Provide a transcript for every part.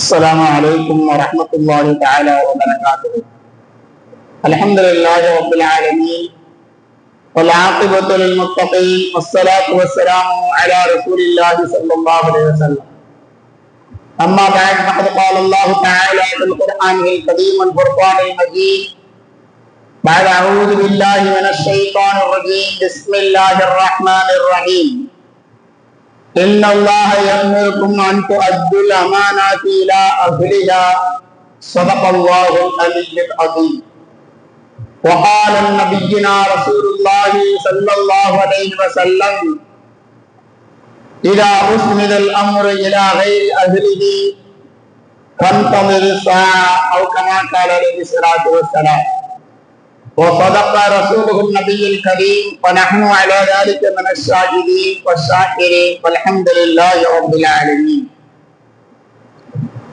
السلام عليكم ورحمة الله تعالى وبركاته. الحمد لله رب العالمين والعاقبة للمتقين والصلاة والسلام على رسول الله صلى الله عليه وسلم. أما بعد فقد قال الله تعالى في القرآن الكريم والفرقان المجيد بعد أعوذ بالله من الشيطان الرجيم بسم الله الرحمن الرحيم. إن الله يأمركم أن تؤدوا الأمانات إلى أهلها صدق الله العلي العظيم. وقال نبينا رسول الله صلى الله عليه وسلم إذا أسند الأمر إلى غير أهله فانتظر الساعة أو كما قال عليه الصلاة والسلام. وصدق رسوله النبي الكريم ونحن على ذلك من الشاهدين والشاكرين والحمد لله رب العالمين.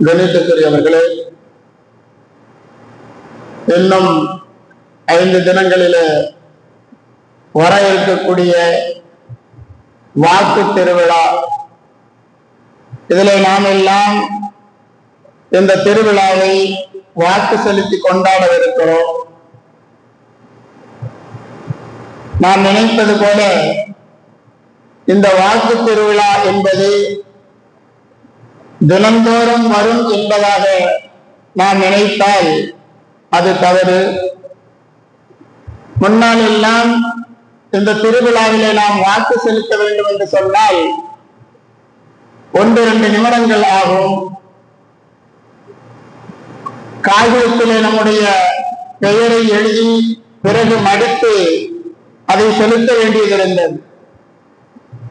கணிதக்குரியவர்களே, இன்னும் 5 தினங்களிலே வர இருக்கக்கூடிய வாக்கு திருவிழா, இதில் நாம் எல்லாம் இந்த திருவிழாவை வாக்கு செலுத்தி கொண்டாடவிருக்கிறோம். நாம் நினைப்பது போல இந்த வாக்கு திருவிழா என்பது தினந்தோறும் வரும் என்பதாக நாம் நினைத்தால் அது தவறு. முன்னால் எல்லாம் இந்த திருவிழாவிலே நாம் வாக்கு செலுத்த வேண்டும் என்று சொன்னால் 1-2 நிமிடங்கள் ஆகும். காகிதத்திலே நம்முடைய பெயரை எழுதி பிறகு மடித்து அதை செலுத்த வேண்டியது இருந்தது.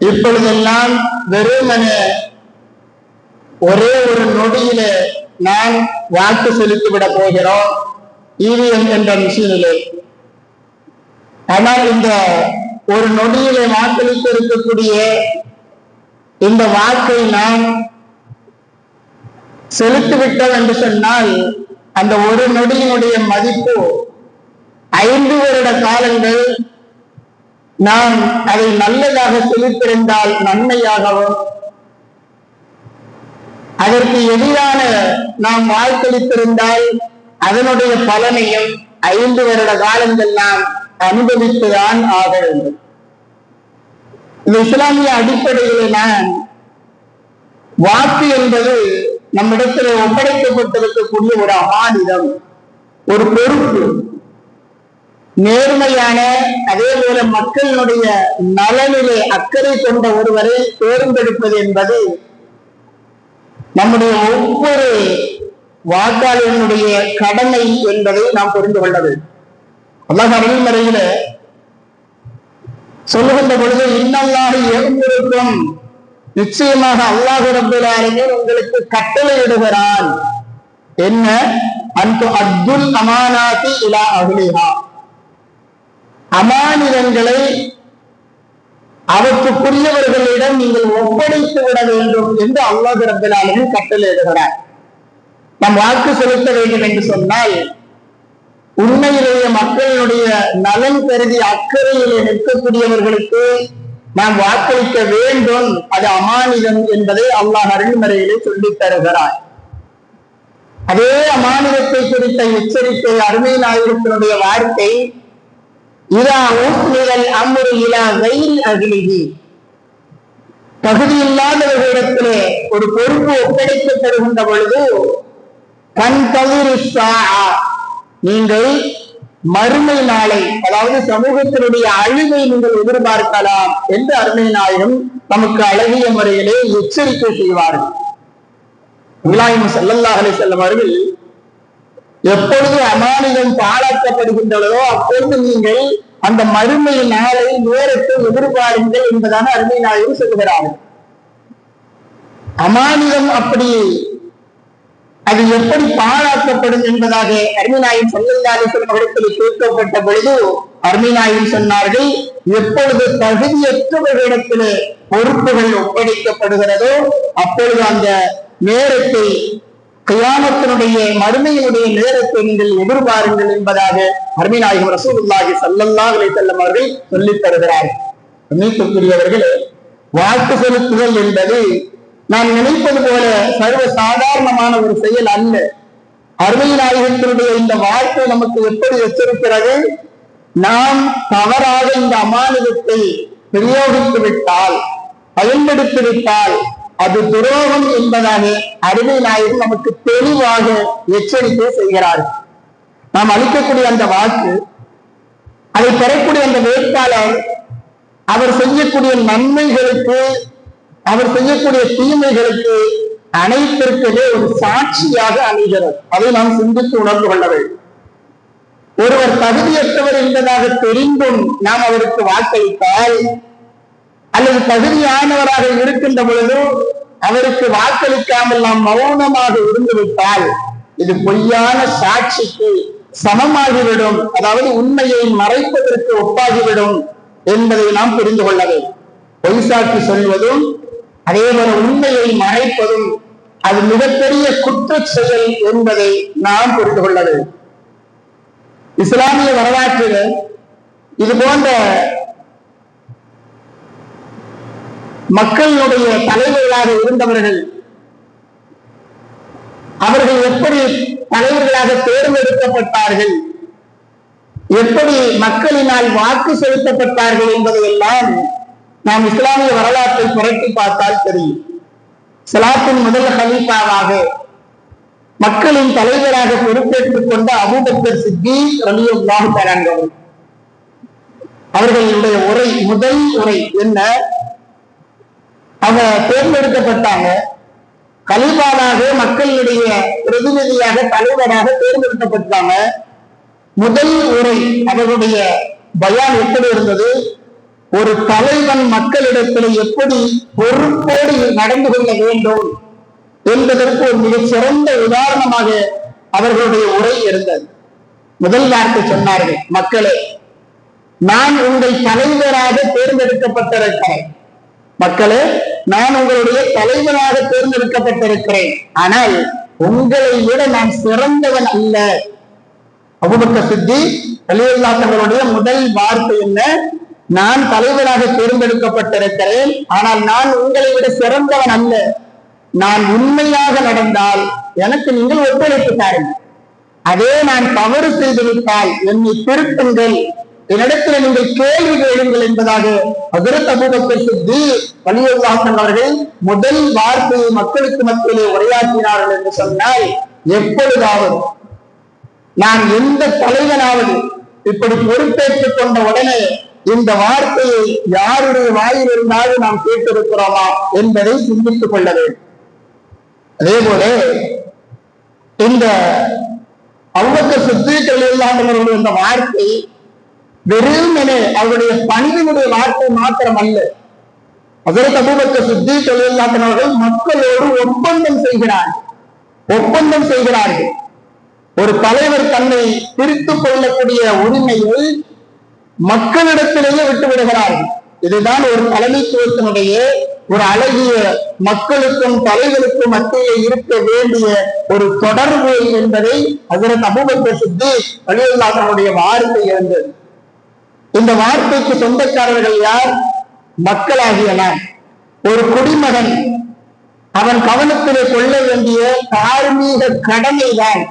இப்பொழுதெல்லாம் வெறுமனே ஒரே ஒரு நொடியிலே நாம் வாக்கு செலுத்திவிட போகிறோம் EVM என்ற மிஷினிலே. ஆனால் இந்த ஒரு நொடியிலே வாக்களித்து இருக்கக்கூடிய இந்த வாக்கை நாம் செலுத்திவிட்டோம் என்று சொன்னால் அந்த ஒரு நொடியினுடைய மதிப்பு 5 வருட காலங்கள் நாம் அதை நல்லதாக செலுத்திருந்தால் நன்மையாகவும், அதற்கு எதிரான நாம் வாக்களித்திருந்தால் அதனுடைய பலனையும் 5 வருட காலங்கள் நாம் அனுபவித்துதான் ஆக வேண்டும். இந்த இஸ்லாமிய அடிப்படையில் நான் வாக்கு என்பது நம்மிடத்தில் ஒப்படைக்கப்பட்டிருக்கக்கூடிய ஒரு அமானிதம், ஒரு பொறுப்பு. நேர்மையான, அதே போல மக்களுடைய நலனிலே அக்கறை கொண்ட ஒருவரை தேர்ந்தெடுப்பது என்பது நம்முடைய ஒவ்வொரு வாக்காளர்களுடைய கடமை என்பதை நாம் புரிந்து கொள்ள வேண்டும். அல்லாஹ் அருள்மறையில சொல்லுகின்ற பொழுது இன்னல்லாஹ் யஅமுருக்கும், நிச்சயமாக அல்லாஹ் ரப்பல் ஆலமீன் உங்களுக்கு கட்டளை இடுகிறான். என்ன? அன்து அத்துல் அமானாத்தி இலா அஹ்லிஹா, அமானிதங்களை அவற்றுக்குரியவர்களிடம் நீங்கள் ஒப்படைத்து விட வேண்டும் என்று அல்லாஹ் ரப்பல் ஆலமீன் கட்டளையிடுகிறார். நாம் வாக்கு செலுத்த வேண்டும் என்று சொன்னால் உண்மையிலேயே மக்களுடைய நலன் கருதி அக்கறையிலே நிற்கக்கூடியவர்களுக்கு நாம் வாக்களிக்க வேண்டும். அது அமானிதம் என்பதை அல்லாஹ் அருள்மறையிலே சொல்லித் தருகிறார். அதே அமானிதத்தை குறித்த எச்சரிக்கை அருமை நாயகத்தினுடைய வார்த்தை இதா ஊஸ்மிதல் அம்ரு இலா கைரி அஹ்லிஹி, தகுதியில்லாதவர்களிடத்திலே ஒரு பொறுப்பு ஒப்படைக்கப்படுகின்ற பொழுது கன்தலிரு ஸாஅ, நீங்கள் மறுமை நாளை, அதாவது சமூகத்தினுடைய அழிவை நீங்கள் எதிர்பார்க்கலாம் என்று அருமை நாயகம் நமக்கு அழகிய முறையிலே எச்சரிக்கை செய்வார்கள். இப்ராஹிம் ஸல்லல்லாஹு அலைஹி வஸல்லம் அவர்கள் எப்பொழுது அமானிதம் பாழாக்கப்படுகின்றனதோ அப்பொழுது நீங்கள் அந்த மறுமை நாளை நேரத்தை எதிர்பாருங்கள் என்பதான அருமை நாயகம் சொல்கிறார்கள். அமானிதம் அப்படி அது எப்படி பாழாக்கப்படும் என்பதாக அருமை நாயகம் ஸல்லல்லாஹு அலைஹி வஸல்லம் அவர்கள் கேட்கப்பட்ட பொழுது அருமை நாயகம் சொன்னார்கள், எப்பொழுது தகுதியற்றவர்களிடத்திலே பொறுப்புகள் ஒப்படைக்கப்படுகிறதோ அப்பொழுது அந்த நேரத்தை, கியாமத்தினுடைய மறுமையினுடைய நேரத்தை நீங்கள் எதிர்பாருங்கள் என்பதாக அருமை நாயகம் ரசூலுல்லாஹி ஸல்லல்லாஹு அலைஹி வஸல்லம் அவர்கள் சொல்லித் தருகிறார்கள். மீட்புக்குரியவர்களே, வாக்கு செலுத்துதல் என்பது நான் நினைப்பது போல சர்வ சாதாரணமான ஒரு செயல் அல்ல. அருமை நாயகத்தினுடைய இந்த வார்த்தை நமக்கு எப்படி எச்சரிக்கிறது? நாம் தவறாக இந்த அமானிதத்தை பிரயோகித்து விட்டால், பயன்படுத்தி விட்டால் அது துரோகம் என்பதாக அருமை நாயகன் நமக்கு தெளிவாக எச்சரிக்கை செய்கிறார். நாம் அளிக்கக்கூடிய அந்த வாக்கு, அதை பெறக்கூடிய அந்த வேட்பாளர் அவர் செய்யக்கூடிய நன்மைகளுக்கு, அவர் செய்யக்கூடிய தீமைகளுக்கு அனைத்திற்குமே ஒரு சாட்சியாக அமைகிறது. அதை நாம் சிந்தித்து உணர்ந்து கொள்ள வேண்டும். ஒருவர் தகுதியற்றவர் என்பதாக தெரிந்தும் நாம் அவருக்கு வாக்களித்தால், அல்லது தகுதியானவராக இருக்கின்ற பொழுது அவருக்கு வாக்களிக்காமல் நாம் மௌனமாக இருந்துவிட்டால் இது பொய்யான சாட்சிக்கு சமமாகிவிடும். அதாவது உண்மையை மறைப்பதற்கு ஒப்பாகிவிடும் என்பதை நாம் புரிந்து கொள்ள வேண்டும். பொய் சாட்சி சொல்வதும் அதே போல உண்மையை மறைப்பதும் அது மிகப்பெரிய குற்ற செயல் என்பதை நாம் புரிந்து கொள்ள வேண்டும். இஸ்லாமிய வரலாற்றில் இது போன்ற மக்களுடைய தலைவர்களாக இருந்தவர்கள், அவர்கள் எப்படி தலைவர்களாக தேர்ந்தெடுக்கப்பட்டார்கள், எப்படி மக்களினால் வாக்கு செலுத்தப்பட்டார்கள் என்பதையெல்லாம் நாம் இஸ்லாமிய வரலாற்றை புரட்டி பார்த்தால் தெரியும். இஸ்லாத்தின் முதல் கலீஃபாவாக மக்களின் தலைவராக பொறுப்பேற்றுக் கொண்ட அபூபக்கர் சித்தீக் ரலியல்லாஹு தஆலா அன்ஹு அவர்களுடைய உரை, முதல் உரை என்ன? அவங்க தேர்ந்தெடுக்கப்பட்டாங்க, கலீஃபாவாக மக்களுடைய பிரதிநிதியாக தலைவராக தேர்ந்தெடுக்கப்பட்டாங்க. முதல் உரை அவர்களுடைய பயான் எப்படி இருந்தது? ஒரு தலைவன் மக்களிடத்தில் எப்படி பொறுப்போடு நடந்து கொள்ள வேண்டும் என்பதற்கு ஒரு மிகச் சிறந்த உதாரணமாக அவர்களுடைய உரை இருந்தது. முதல் வார்த்தை சொன்னார்கள், மக்களே, நான் உங்கள் தலைவராக தேர்ந்தெடுக்கப்பட்டிருக்கிறேன். மக்களே, நான் உங்களுடைய தலைவராக தேர்ந்தெடுக்கப்பட்டிருக்கிறேன். ஆனால் உங்களை விட நான் சிறந்தவன் அல்ல. அபூபக்கர் சித்தீக் ரலியல்லாஹு தங்களுடைய முதல் வார்த்தை என்ன? நான் தலைவராக தேர்ந்தெடுக்கப்பட்டிருக்கிறேன், ஆனால் நான் உங்களை விட சிறந்தவன் அல்ல. நான் உண்மையாக நடந்தால் எனக்கு நீங்கள் ஒத்துழைப்பு தாருங்கள். அதே நான் தவறு செய்துவிட்டால் என்னை திருத்துங்கள், என்னிடத்தில் நீங்கள் கேள்வி கேளுங்கள் என்பதாக ஹஜ்ரத் அபூபக்கர் சித்தீக் ரலியல்லாஹு அன்ஹு அவர்கள் முதல் வார்த்தையை மக்களுக்கு மத்தியிலே உரையாற்றினார்கள் என்று சொன்னால், எப்பொழுதாவது நான் எந்த தலைவனாவது இப்படி பொறுப்பேற்றுக் கொண்ட உடனே இந்த வார்த்தையை யாருடைய வாயில் இருந்தாலும் நாம் கேட்டிருக்கிறோமா என்பதை சிந்தித்துக் கொள்ள வேண்டும். அதே போல இந்த அபூபக்கர் சித்தீக் ரலியல்லாஹு அன்ஹு இந்த வார்த்தை வெறுமனே அவருடைய பணிவினுடைய வார்த்தை மாத்திரம் அல்ல. ஹஜ்ரத் அபூபக்கர் சித்தீக் ரலியல்லாஹு அன்ஹு அவர்கள் மக்களோடு ஒப்பந்தம் செய்கிறார்கள். ஒரு தலைவர் தன்னை பிரித்துக் கொள்ளக்கூடிய உரிமையை மக்களிடத்திலேயே விட்டு விடுகிறார்கள். இதுதான் ஒரு தலைமைத்துவத்தினுடைய ஒரு அழகிய, மக்களுக்கும் தலைவருக்கும் மத்தியிலே இருக்க வேண்டிய ஒரு தொடர்பு என்பதை ஹஜ்ரத் அபூபக்கர் சித்தீக் ரலியல்லாஹு அன்ஹு அவருடைய வார்த்தை இருந்தது. இந்த வார்த்தைக்கு சொந்தக்காரர்கள் யார்? மக்களாகிய நாம். ஒரு குடிமகன் அவன் கவனத்திலே கொள்ள வேண்டிய தார்மீக கடமை தான்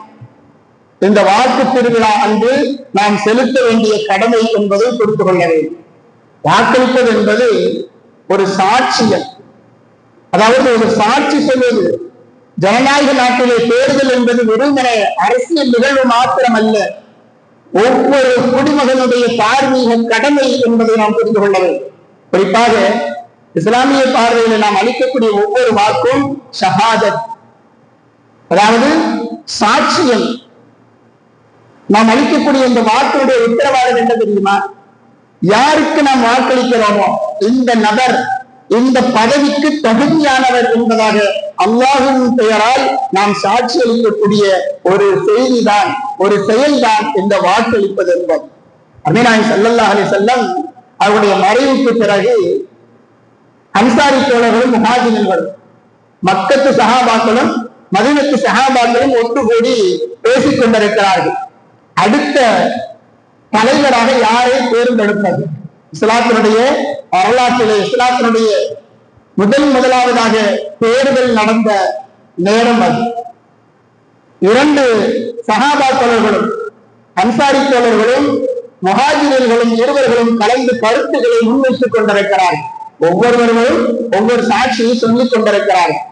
இந்த வாக்கு திருவிழா அன்று நாம் செலுத்த வேண்டிய கடமை என்பதை புரிந்து கொள்ள வேண்டும். வாக்களிப்பது என்பது ஒரு சாட்சியம், அதாவது ஒரு சாட்சி சொல்வது. ஜனநாயக நாட்டிலே தேர்தல் என்பது வெறுமனே அரசியல் நிகழ்வு மாத்திரம் அல்ல, ஒவ்வொரு குடிமகனுடைய தார்மீக கடமை என்பதை நாம் புரிந்து கொள்ள வேண்டும். குறிப்பாக இஸ்லாமிய பார்வையில் நாம் அளிக்கக்கூடிய ஒவ்வொரு வாக்கும் ஷஹாதத், அதாவது சாட்சியம். நாம் அளிக்கக்கூடிய இந்த வாக்குடைய உத்தரவாதம் என்ன தெரியுமா? யாருக்கு நாம் வாக்களிக்கிறோமோ இந்த நபர் இந்த பதவிக்கு தகுதியானவர் என்பதாக அல்லாஹ்வின் பெயரால் நாம் சாட்சி அளிக்கக்கூடிய ஒரு செய்திதான், ஒரு செயல்தான் இந்த வாக்களிப்பது என்பது. அமீனாய் ஸல்லல்லாஹு அலைஹி வஸல்லம் அவருடைய மறைவுக்கு பிறகு அன்சாரி தோழர்களும் முஹாஜிர்களும் மக்கத்து சஹாபாக்களும் மதீனத்து சஹாபாக்களும் ஒட்டுக்கூடி பேசிக் கொண்டிருக்கிறார்கள். அடுத்த தலைவராக யாரை தேர்ந்தெடுப்பது? இஸ்லாத்தினுடைய வரலாற்றிலே, இஸ்லாத்தினுடைய முதலாவதாக தேர்தல் நடந்த நேரம் அது. 2 சஹாபா தோழர்களும் அன்சாரி தோழர்களும் முஹாஜிர்களும் இருவர்களும் கலந்து கருத்துக்களை முன்வைத்துக் கொண்டிருக்கிறார்கள். ஒவ்வொருவர்களும் ஒவ்வொரு சாட்சியை சொல்லிக் கொண்டிருக்கிறார்கள்.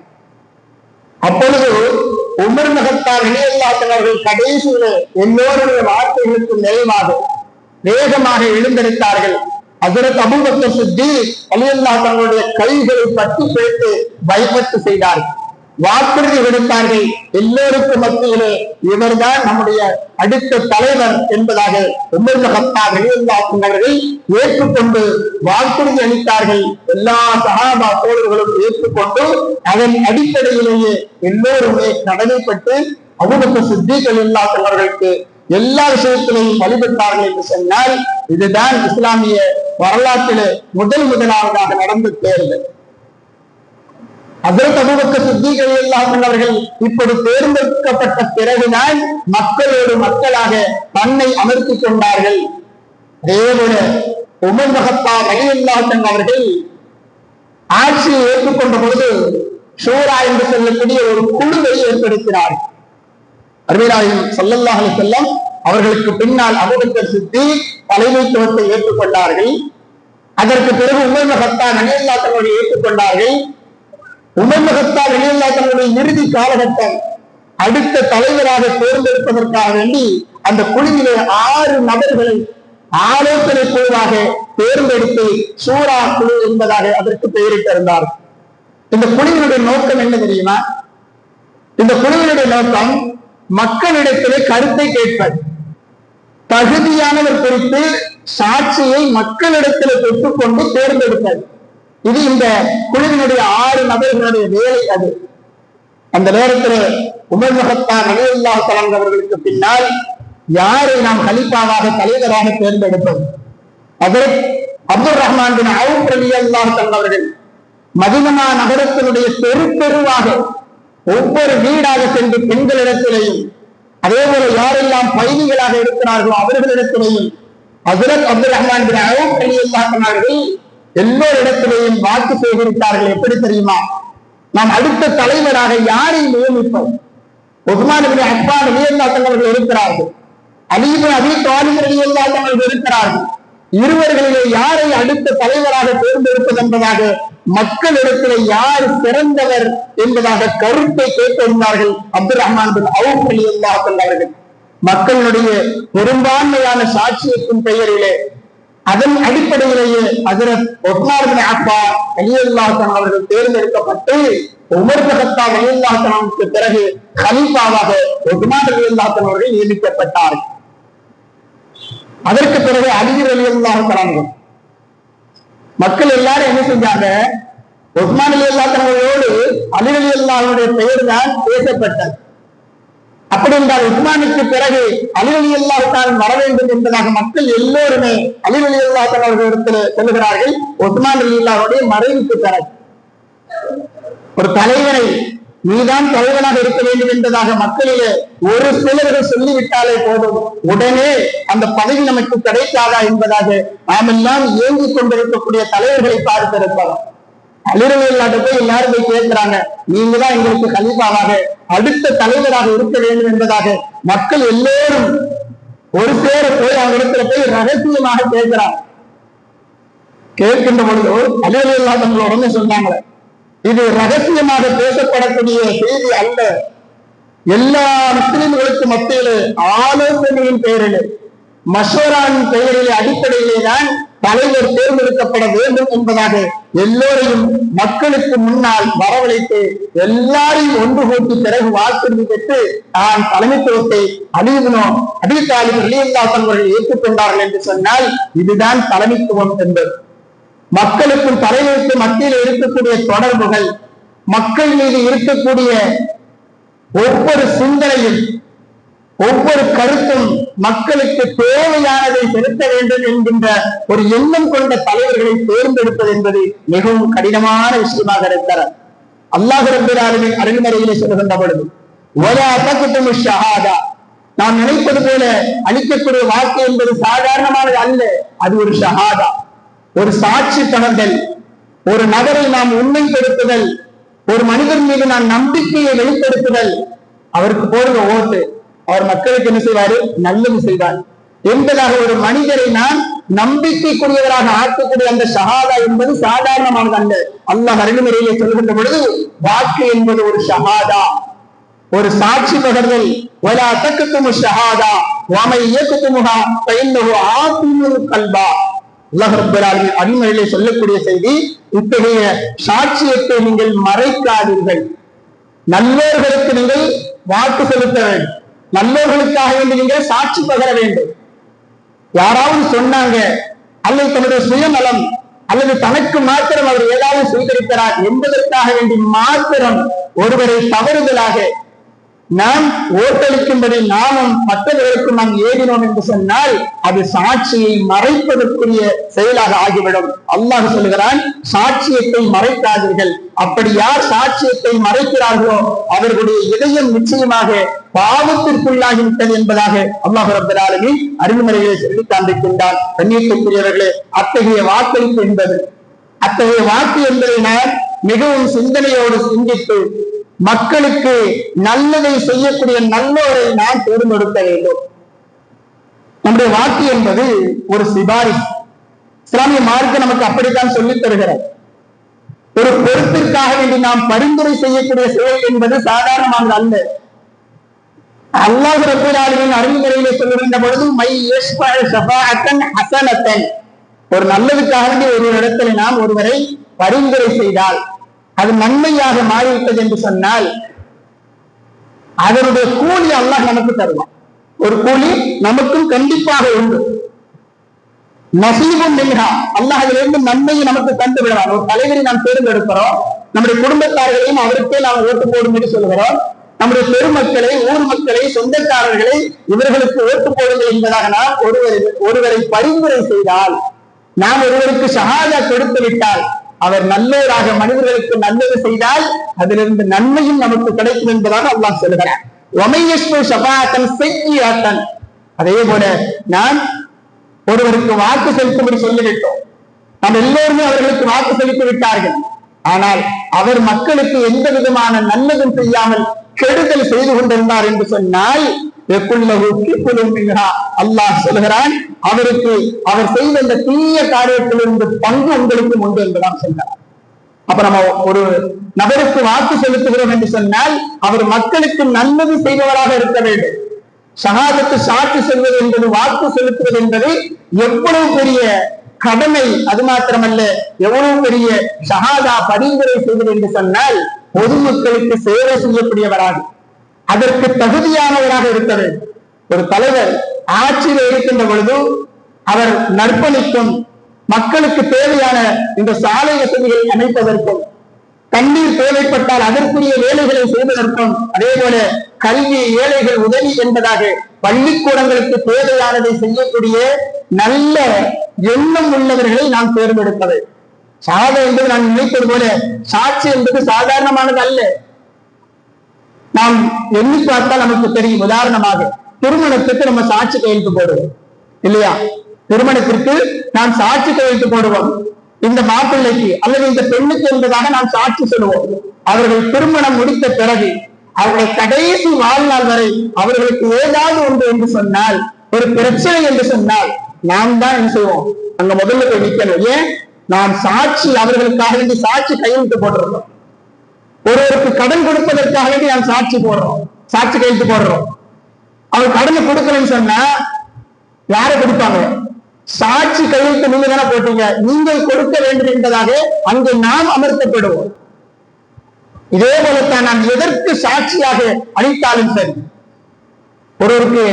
அப்பொழுது உமர் மகத்தார் ரலியல்லாஹு அவர்கள் கடைசியில் எல்லோருடைய வார்த்தைகளுக்கு நிறைவாக வேகமாக எழுந்தெடுத்தார்கள். ஹஜ்ரத் அபூபக்கர் சித்தீக் ரலியல்லாஹு தங்களுடைய கைகளை பற்றி பிடித்து பயப்பட்டு செய்தார்கள். வாக்குறுதி விடுத்தார்கள், எல்லோருக்கும் மத்தியிலே இவர்தான் நம்முடைய அடுத்த தலைவர் என்பதாக உமர் கத்தாப் ரலியல்லாஹு அவர்கள் ஏற்றுக்கொண்டு வாக்குறுதி அளித்தார்கள். எல்லா சஹாபா தோழர்களும் ஏற்றுக்கொண்டு அதன் அடிப்படையிலேயே எல்லோருமே கடமைப்பட்டு அபூபக்கர் சித்தீக் ரலியல்லாஹு அவர்களுக்கு எல்லா விஷயத்திலையும் வழிபட்டார்கள் என்று சொன்னால் இதுதான் இஸ்லாமிய வரலாற்றிலே முதலாவதாக நடந்த தேர்தல். ஹஜ்ரத் அபூபக்கர் சித்தீக் ரலியல்லாஹு அவர்கள் இப்படி தேர்ந்தெடுக்கப்பட்ட பிறகுதான் மக்களோடு மக்களாக தன்னை அமர்த்திக் கொண்டார்கள். அதேபோல உமர் கத்தாப் ரலியல்லாஹு அவர்கள் ஆட்சியை ஏற்றுக்கொண்ட பொழுது ஷூரா என்று சொல்லக்கூடிய ஒரு குழுவை ஏற்படுத்தினார். அருமைநாயகம் ஸல்லல்லாஹு அலைஹி வஸல்லம் அவர்களுக்கு பின்னால் அபூபக்கர் சித்தீக் தலைமைத்துவத்தை ஏற்றுக்கொண்டார்கள். அதற்கு பிறகு உமர் கத்தாப் ரலியல்லாஹு அவர்கள் ஏற்றுக்கொண்டார்கள். உமர் கத்தாப் ரலியல்லாஹு அவர்களுடைய இறுதி காலகட்டம் அடுத்த தலைவராக தேர்ந்தெடுப்பதற்காக வேண்டி அந்த குழுவிலே 6 நபர்களை ஆலோசனை குழுவாக தேர்ந்தெடுத்து ஷூரா குழு என்பதாக அதற்கு பெயரிட்டிருந்தார். இந்த குழுவினுடைய நோக்கம் என்ன தெரியுமா? இந்த குழுவினுடைய நோக்கம் மக்களிடத்திலே கருத்தை கேட்பது, தகுதியானவர் குறித்து சாட்சியை மக்களிடத்தில் பெற்றுக்கொண்டு தேர்ந்தெடுப்பது. இது இந்த குழுவினுடைய 6 நபர்களுடைய வேலை. அது அந்த நேரத்தில் உமர் கத்தாப் ரலியல்லாஹு தஆலா அவர்களுக்கு பின்னால் யாரை நாம் கலீஃபாவாக தலைவராக தேர்ந்தெடுப்பது? ஹஜ்ரத் அப்துர் ரஹ்மான் பின் அவுஃப் ரலியல்லாஹு தஆலா அவர்கள் மதீனா நகரத்தினுடைய தெருவாக ஒவ்வொரு வீடாக சென்று பெண்களிடத்திலேயும் அதே போல யாரெல்லாம் பயணிகளாக இருக்கிறார்களோ அவர்களிடத்திலேயும் ஹஜ்ரத் அப்துர் ரஹ்மான் பின் அவுஃப் ரலியல்லாஹு தஆலா அவர்கள் எல்லோரிடத்திலேயும் வாக்கு சேகரித்தார்கள். எப்படி தெரியுமா? நாம் அடுத்த தலைவராக யாரை நியமிப்போம்? உஸ்மான் இப்னு அஃபான் ரலியல்லாஹு அவர்கள் இருக்கிறார்கள், அலி இப்னு அபீ தாலிப் ரலியல்லாஹு அவர்கள் இருக்கிறார்கள். இருவர்களிலே யாரை அடுத்த தலைவராக தேர்ந்தெடுப்பது என்பதாக மக்களிடத்திலே யார் சிறந்தவர் என்பதாக கருத்தை கேட்டிருந்தார்கள் அப்துர் ரஹ்மான் பின் அவுஃப் ரலியல்லாஹு அவர்கள். மக்களுடைய பெரும்பான்மையான சாட்சியத்தின் பெயரிலே அதன் அடிப்படையிலேயே ஹஜ்ரத் உஸ்மான் இப்னு அஃபான் ரலியல்லாஹு அவர்கள் தேர்ந்தெடுக்கப்பட்டு உமர் கத்தாப் ரலியல்லாஹு அன்ஹுவுக்கு பிறகு கலீஃபாவாக உஸ்மான் ரலியல்லாஹு அவர்கள் நியமிக்கப்பட்டார்கள். அதற்கு பிறகு அலி ரலியல்லாஹு அன்ஹு. மக்கள் எல்லாரும் என்ன செஞ்சாங்க? உஸ்மான் ரலியல்லாஹு அன்ஹுவோடு அலி ரலியல்லாஹுடைய பெயர் தான் பேசப்பட்டது. அப்படி என்றால் உஸ்மானுக்கு பிறகு அலி ரலியல்லாஹு அன்ஹு வர வேண்டும் என்பதாக மக்கள் எல்லோருமே அலி ரலியல்லாஹு அன்ஹுவிடத்தில் சொல்லுகிறார்கள். உஸ்மான் ரலியல்லாஹுடைய மறைவுக்கு பிறகு ஒரு தலைவரை நீதான் தலைவனாக இருக்க வேண்டும் என்பதாக மக்களிலே ஒரு சிலர்கள் சொல்லிவிட்டாலே போதும், உடனே அந்த பதவி நமக்கு கிடைக்காதா என்பதாக நாம் எல்லாம் இயங்கிக் கொண்டிருக்கக்கூடிய தலைவர்களை பார்த்திருப்போம். அலி ரலியல்லாஹு போய் எல்லாரும் போய் கேட்கிறாங்க, நீங்க தான் எங்களுக்கு கலீஃபாவாக அடுத்த தலைவராக இருக்க வேண்டும் என்பதாக மக்கள் எல்லோரும் ஒரு சேர போய் அவங்க இடத்துல போய் ரகசியமாக கேட்கிறாங்க. கேட்கின்ற பொழுது அலி ரலியல்லாஹு உடனே சொன்னாங்களே, இது ரகசியமாக பேசப்படக்கூடிய செய்தி அல்ல, எல்லா முஸ்லிம்களுக்கு மத்தியிலே ஆலோசனையின் பெயரிலே மஷூராவின் பெயரிலே அடிப்படையிலே தான் தலைவர் தேர்ந்தெடுக்கப்பட வேண்டும் என்பதாக எல்லோரையும் மக்களுக்கு முன்னால் வரவழைத்து எல்லாரையும் ஒன்று கூட்டி பிறகு வாக்குறுதி பெற்று தான் தலைமைத்துவத்தை அலி இப்னு அபீ தாலிப் ரலியல்லாஹு அன்ஹு அவர்கள் ஏற்றுக்கொண்டார்கள் என்று சொன்னால் இதுதான் தலைமைத்துவம் என்பது. மக்களுக்கும் தலைவருக்கும் மத்தியில் இருக்கக்கூடிய தொடர்புகள், மக்கள் மீது இருக்கக்கூடிய ஒவ்வொரு சிந்தனையும் ஒவ்வொரு கருத்தும் மக்களுக்கு தேவையானதை செலுத்த வேண்டும் என்கின்ற ஒரு எண்ணம் கொண்ட தலைவர்களை தேர்ந்தெடுப்பது என்பது மிகவும் கடினமான விஷயமாக இருக்கிறார். அல்லாஹ் ரப்பல் ஆலமீன் அருள்மறையிலே சொல்லுகின்ற பொழுது வலா தக்துமு ஷஹாதா, நாம் நினைப்பது போல அளிக்கக்கூடிய வாக்கு என்பது சாதாரணமானது அல்ல, அது ஒரு ஷஹாதா, ஒரு சாட்சி பகர்தல். ஒரு நபரை நாம் உண்மைப்படுத்துதல், ஒரு மனிதன் மீது நாம் நம்பிக்கையை வெளிப்படுத்துதல், அவருக்கு போடுற ஓட்டு, அவர் மக்களுக்கு என்ன செய்வாரு? நல்லது செய்வார் என்பதாக ஒரு மனிதரை நாம் நம்பிக்கைக்குரியவராக ஆக்கக்கூடிய அந்த ஷஹாதா என்பது சாதாரணமானது அல்ல. அல்லாஹ் அருள்முறையிலே சொல்கின்ற பொழுது வாக்கு என்பது ஒரு ஷஹாதா, ஒரு சாட்சி பகர்தல். வலா தக்துமு ஷஹாதா வமை யக்துமுஹா ஃபஇன்னஹு ஆஸிமுல் கல்பா. அல்லாஹ் ரப்பல் ஆலமீன் அருள்முறையிலே சொல்லக்கூடிய செய்தி, இத்தகைய சாட்சியத்தை நீங்கள் மறைக்காதீர்கள். நல்லோர்களுக்கு நீங்கள் வாக்கு செலுத்த வேண்டும், நல்லோர்களுக்காக வேண்டி நீங்கள் சாட்சி பகர வேண்டும். யாராவது சொன்னாங்க அல்லது தன்னுடைய சுயநலம் அல்லது தனக்கு மாத்திரம் அவர் ஏதாவது செய்திருக்கிறார் என்பதற்காக வேண்டி மாத்திரம் ஒருவரை தவறுதலாக நாம் ஓட்டளிக்கும்படி நாமும் மற்றவர்களுக்கும் நாம் ஏறினோம் என்று சொன்னால் அது சாட்சியை மறைப்பதற்குரிய செயலாக ஆகிவிடும். அல்லாஹ் சொல்லுகிறான், சாட்சியத்தை மறைக்காதீர்கள். அப்படி யார் சாட்சியத்தை மறைக்கிறார்களோ அவர்களுடைய இதயம் நிச்சயமாக பாவத்திற்குள்ளாகிவிட்டது என்பதாக அல்லாஹ் ரப்பல் ஆலமீன் அருள்முறைகளை சொல்லி காண்பிக்கின்றார். கண்ணியத்திற்குரியவர்களே, அத்தகைய வாக்களிப்பு என்பது, அத்தகைய வாக்கு என்பதை நாம் மிகவும் சிந்தனையோடு சிந்தித்து மக்களுக்கு நல்லதை செய்யக்கூடிய நல்லோரை நாம் தேர்ந்தெடுக்க வேண்டும். நம்முடைய வாக்கு என்பது ஒரு சிபாரிசு. இஸ்லாமிய மார்க்கம் நமக்கு அப்படித்தான் சொல்லித் தருகிறது. ஒரு பொறுப்பிற்காக வேண்டி நாம் பரிந்துரை செய்யக்கூடிய செயல் என்பது சாதாரணமானது அல்ல. அல்லாஹ் ரப்பல் ஆலமீன் அருள்முறையிலே சொல்லுகின்ற பொழுது மை யஷ்ஃபஅ ஷஃபாஅத்தன் ஹஸனத்தன், ஒரு நல்லதுக்காக வேண்டி ஒரு இடத்துல நாம் ஒருவரை பரிந்துரை செய்தால் அது நன்மையாக மாறிவிட்டது என்று சொன்னால் அதனுடைய கூலி அல்லாஹ் நமக்கு தருவான். ஒரு கூலி நமக்கும் கண்டிப்பாக உண்டு. நசீபும் மின்ஹா, அல்லாஹ் அதிலிருந்து நன்மையை நமக்கு தந்து விடுவான். ஒரு தலைவரை நாம் தேர்ந்தெடுக்கிறோம், நம்முடைய குடும்பத்தார்களையும் அவருக்கே நாம் ஓட்டு போடும் என்று சொல்லுகிறோம். நம்முடைய பெருமக்களை, ஊர் மக்களை, சொந்தக்காரர்களை இவர்களுக்கு ஓட்டு போடுங்கள் என்பதாக நாம் ஒருவரை பரிந்துரை செய்தால், நாம் ஒருவருக்கு ஷஹாதா கொடுத்து விட்டால், அவர் நல்லோராக மனிதர்களுக்கு நல்லது செய்தால் அதிலிருந்து நன்மையும் நமக்கு கிடைக்கும் என்பதாக அல்லாஹ் சொல்லுகிறார். அதே போல நாம் ஒருவருக்கு வாக்கு செலுத்தும்படி சொல்லிவிட்டோம். நாம் எல்லோருமே அவர்களுக்கு வாக்கு செலுத்தி விட்டார்கள். ஆனால் அவர் மக்களுக்கு எந்த விதமான நல்லதும் செய்யாமல் கெடுதல் செய்து கொண்டிருந்தார் என்று சொன்னால் அல்லாஹ் சொல்கிறான், அவருக்கு அவர் செய்த இந்த தீய காரியத்திலிருந்து பங்கு உங்களுக்கு உண்டு என்றுதான் சொன்னார். அப்ப நம்ம ஒரு நபருக்கு வாக்கு செலுத்துகிறோம் என்று சொன்னால் அவர் மக்களுக்கு நல்லது செய்பவராக இருக்க வேண்டும். ஷஹாதத்து சாட்சி செல்வது என்பது, வாக்கு செலுத்துவது என்பது எவ்வளவு பெரிய கடமை. அது மாத்திரமல்ல, எவ்வளவு பெரிய ஷஹாதா பரிந்துரை செய்வது என்று சொன்னால் பொதுமக்களுக்கு சேவை செய்யக்கூடியவராக, அதற்கு தகுதியானவராக இருக்க வேண்டும். ஒரு தலைவர் ஆட்சியில் இருக்கின்ற பொழுது அவர் நற்பணிக்கும், மக்களுக்கு தேவையான இந்த சாலை வசதிகளை அமைப்பதற்கும், தண்ணீர் தேவைப்பட்டால் அதற்குரிய வேலைகளை செய்வதற்கும், அதே போல கல்வி, ஏழைகள் உதவி என்பதாக பள்ளிக்கூடங்களுக்கு தேவையானதை செய்யக்கூடிய நல்ல எண்ணம் உள்ளவர்களை நாம் தேர்ந்தெடுப்பது. சாதா என்பது நான் நினைப்பது போல சாட்சி என்பது சாதாரணமானது அல்ல. நாம் எண்ணி பார்த்தால் நமக்கு தெரியும். உதாரணமாக திருமணத்துக்கு நம்ம சாட்சி கையெழுத்து போடுவோம் இல்லையா? திருமணத்திற்கு நாம் சாட்சி கையெழுத்து போடுவோம். இந்த மாப்பிள்ளைக்கு அல்லது இந்த பெண்ணுக்கு என்பதாக நாம் சாட்சி சொல்லுவோம். அவர்கள் திருமணம் முடித்த பிறகு அவருடைய கடைசி வாழ்நாள் வரை அவர்களுக்கு ஏதாவது ஒன்று என்று சொன்னால், ஒரு பிரச்சனை என்று சொன்னால், நாம் தான் என்ன செய்வோம்? அங்க முதல்ல போய் நிற்கணும். ஏன்? நாம் சாட்சி, அவர்களுக்காக வேண்டி சாட்சி கையெழுத்து போட்டிருக்கோம். ஒருவருக்கு கடன் கொடுப்பதற்காக வேண்டி நாம் சாட்சி போடுறோம், சாட்சி கையெழுத்து போடுறோம். அவர் கடனை கொடுக்கணும்னு சொன்னா யாரை கொடுப்பாங்க? சாட்சி கையெழுத்து நீங்க தானே போட்டீங்க, நீங்கள் கொடுக்க வேண்டும் என்பதாக அங்கு நாம் அமர்த்தப்படுவோம். இதே போலத்தான் நாம் எதற்கு சாட்சியாக அளித்தாலும் சரி, ஒருவருக்கு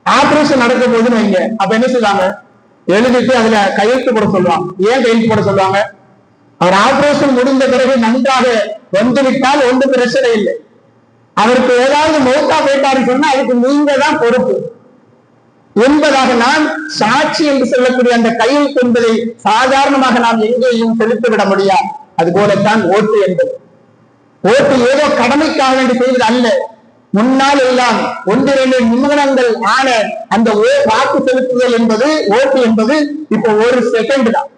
ஆபரேஷன் நடக்க போதுன்னு வைங்க, அப்ப என்ன செய்வாங்க? எழுதிட்டு அதுல கையெழுத்து போட சொல்லுவாங்க. ஏன் கையெழுத்து போட சொல்லுவாங்க? அவர் ஆபரேஷன் முடிந்த பிறகு நன்றாக வந்துவிட்டால் ஒன்று பிரச்சனை இல்லை. அவருக்கு ஏதாவது மௌத்தா போயிட்டாரு சொன்னா அதுக்கு நீங்க தான் பொறுப்பு என்பதாக நாம் சாட்சி என்று சொல்லக்கூடிய அந்த கையெழுத்து என்பதை சாதாரணமாக நாம் எங்கேயும் செலுத்திவிட முடியாது. அது போலத்தான் ஓட்டு என்பது. ஓட்டு ஏதோ கடமைக்காக வேண்டி செய்வது அல்ல. முன்னால் எல்லாம் 1-2 நிமிடங்கள் ஆன அந்த வாக்கு செலுத்துதல் என்பது, ஓட்டு என்பது இப்போ 1 செகண்ட் தான்.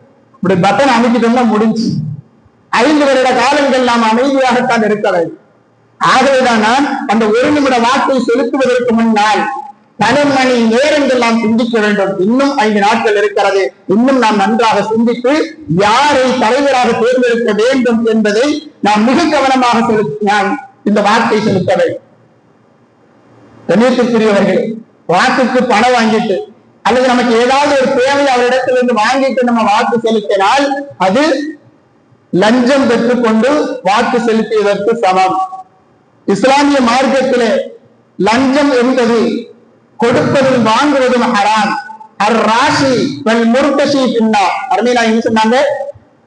இப்படி பட்டன் அமைக்கிட்டோம்னா முடிஞ்சு. 5 வருட காலங்கள் நாம் அமைதியாகத்தான் இருக்க வேண்டும். ஆகவேதான் நான் அந்த 1 நிமிட வாக்கை செலுத்துவதற்கு முன்னால் பல மணி நேரங்கள் நாம் சிந்திக்க வேண்டும். இன்னும் 5 நாட்கள் இருக்கிறது. இன்னும் நாம் நன்றாக சிந்தித்து யாரை தலைவராக தேர்ந்தெடுக்க வேண்டும் என்பதை நாம் மிக கவனமாக நாம் இந்த வாக்கை செலுத்த வேண்டும். கண்ணியத்திற்குரியவர்கள், வாக்குக்கு பணம் வாங்கிட்டு அல்லது நமக்கு ஏதாவது ஒரு தேவை அவரிடத்திலிருந்து வாங்கிட்டு நம்ம வாக்கு செலுத்தினால் அது லஞ்சம் பெற்றுக்கொண்டு வாக்கு செலுத்தியதற்கு சமம். இஸ்லாமிய மார்க்கத்திலே லஞ்சம் என்பது கொடுப்பதும் வாங்குவதும் ஹராம். அர்-ராஷி வல் முர்தஷி பின்னார். அருமையா என்ன சொன்னாங்க?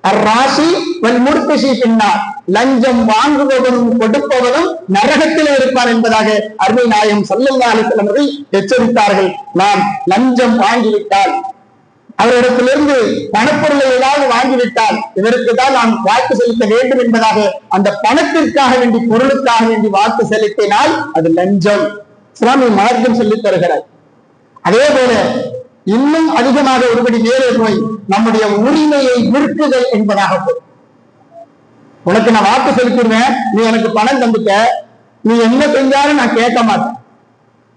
அர்-ராஷி வல் முர்தஷி பின்னார். லஞ்சம் வாங்குவதும் கொடுப்பவதும் நரகத்திலே இருப்பார் என்பதாக அருமை நாயகம் ஸல்லல்லாஹு அலைஹி வஸல்லம் அவர்கள் எச்சரித்தார்கள். நாம் லஞ்சம் வாங்கிவிட்டால், அவரிடத்திலிருந்து பணப்பொருளை ஏதாவது வாங்கிவிட்டால் இதற்கு தான் நாம் வாக்கு செலுத்த வேண்டும் என்பதாக அந்த பணத்திற்காக வேண்டி, பொருளுக்காக வேண்டி வாக்கு செலுத்தினால் அது லஞ்சம். இஸ்லாமிய மார்க்கம் சொல்லித் தருகிறார். அதே போல இன்னும் அதிகமாக ஒருபடி மேலே போய் நம்முடைய உரிமையை விற்குதல் என்பதாக போய், உனக்கு நான் வாக்கு செலுத்திடுவேன், நீ எனக்கு பணம் தந்துட்ட, நீ என்ன செஞ்சாலும் நான் கேட்க மாட்டேன்.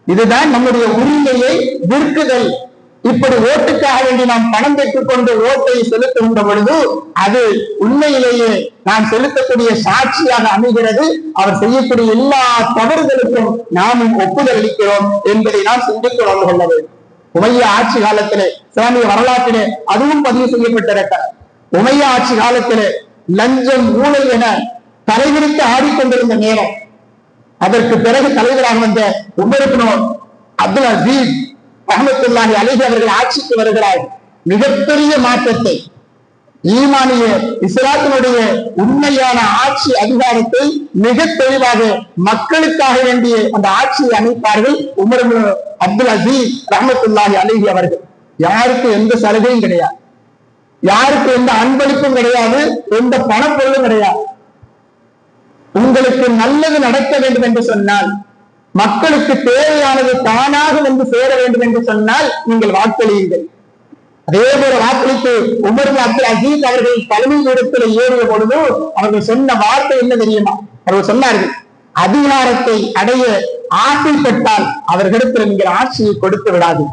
இதுதான் நம்முடைய உரிமையை விற்குதல். இப்படி ஓட்டுக்காக வேண்டி நாம் பணம் பெற்றுக் கொண்டு ஓட்டை செலுத்துகின்ற பொழுது அது உண்மையிலேயே நாம் செலுத்தக்கூடிய சாட்சியாக அமைகிறது. அவர் செய்யக்கூடிய எல்லா தவறுகளுக்கும் நாமும் ஒப்புதல் அளிக்கிறோம் என்பதை நாம் சிந்தித்து உணர்ந்து கொள்ள வேண்டும். உமையா ஆட்சி காலத்திலே, இஸ்லாமிய வரலாற்றிலே அதுவும் பதிவு செய்யப்பட்டிருக்கிறது. உமையா ஆட்சி காலத்திலே லஞ்சம், ஊழல் என தலைவிரித்து ஆடிக்கொண்டிருந்த நேரம், அதற்கு பிறகு தலைவராக வந்த உமர் இப்னு அப்துல் அசீஸ் ரஹ்மத்துல்லாஹி அலைஹி அவர்கள் ஆட்சிக்கு வருகிறார். மிகப்பெரிய மாற்றத்தை, ஈமானிய இஸ்லாத்தினுடைய உண்மையான ஆட்சி அதிகாரத்தை மிக தெளிவாக மக்களுக்காக வேண்டிய அந்த ஆட்சியை அமைப்பார்கள் உமர் இப்னு அப்துல் அசீஸ் ரஹ்மத்துல்லாஹி அலைஹி அவர்கள். யாருக்கு எந்த சலுகையும் கிடையாது, யாருக்கு எந்த அன்பளிப்பும் கிடையாது, எந்த பணப்பொருளும் கிடையாது. உங்களுக்கு நல்லது நடக்க வேண்டும் என்று சொன்னால், மக்களுக்கு தேவையானது தானாக வந்து சேர வேண்டும் என்று சொன்னால் நீங்கள் வாக்களியுங்கள். அதே போல வாக்களித்து உமர் இப்னு அப்துல் அசீஸ் அவர்கள் தலைமை இடத்தில் ஏறிய பொழுது அவர்கள் சொன்ன வார்த்தை என்ன தெரியுமா? அவர்கள் சொன்னார்கள், அதிகாரத்தை அடைய ஆசைப்பட்டால் அவர்களிடத்தில் நீங்கள் ஆட்சியை கொடுத்து விடாது.